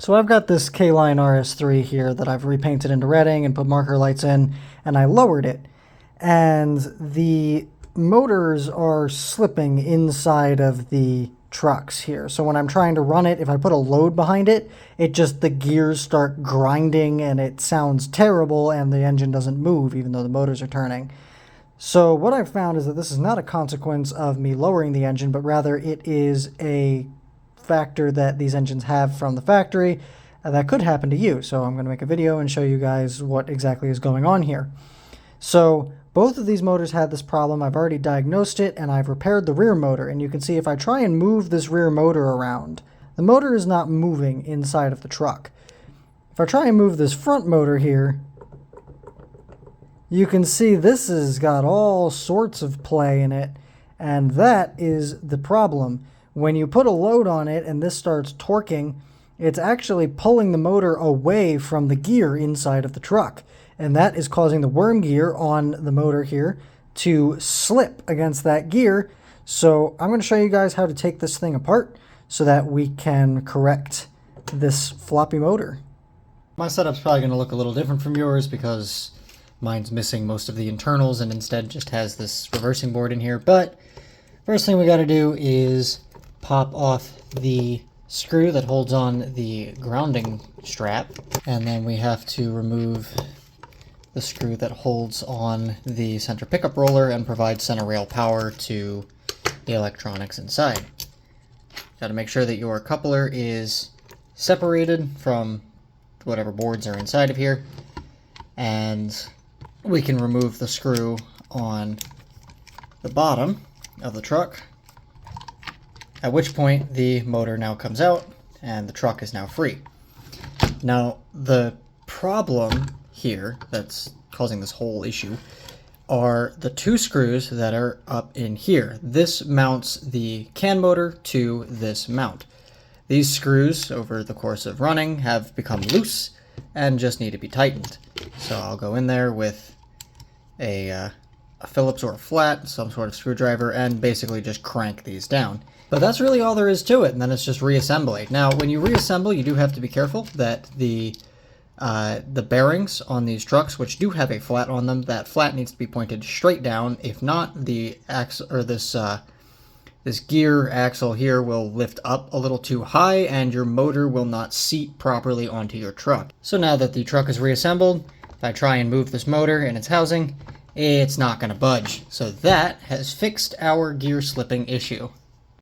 So I've got this K-Line RS-3 here that I've repainted into redding and put marker lights in, and I lowered it. And the motors are slipping inside of the trucks here. So when I'm trying to run it, if I put a load behind it, the gears start grinding and it sounds terrible and the engine doesn't move even though the motors are turning. So what I've found is that this is not a consequence of me lowering the engine, but rather it is a factor that these engines have from the factory that could happen to you. So I'm going to make a video and show you guys what exactly is going on here. So both of these motors had this problem. I've already diagnosed it and I've repaired the rear motor, and you can see if I try and move this rear motor around, the motor is not moving inside of the truck. If I try and move this front motor here, you can see this has got all sorts of play in it, and that is the problem. When you put a load on it and this starts torquing, it's actually pulling the motor away from the gear inside of the truck. And that is causing the worm gear on the motor here to slip against that gear. So I'm going to show you guys how to take this thing apart so that we can correct this floppy motor. My setup's probably going to look a little different from yours because mine's missing most of the internals and instead just has this reversing board in here. But first thing we got to do is pop off the screw that holds on the grounding strap, and then we have to remove the screw that holds on the center pickup roller and provides center rail power to the electronics inside. Got to make sure that your coupler is separated from whatever boards are inside of here, and we can remove the screw on the bottom of the truck, at which point the motor now comes out and the truck is now free. Now the problem here that's causing this whole issue are the two screws that are up in here. This mounts the can motor to this mount. These screws over the course of running have become loose and just need to be tightened. So I'll go in there with a Phillips or a flat, some sort of screwdriver, and basically just crank these down. But that's really all there is to it, and then it's just reassembly. Now, when you reassemble, you do have to be careful that the bearings on these trucks, which do have a flat on them, that flat needs to be pointed straight down. If not, the axle or this gear axle here will lift up a little too high, and your motor will not seat properly onto your truck. So now that the truck is reassembled, if I try and move this motor in its housing, it's not going to budge. So that has fixed our gear slipping issue.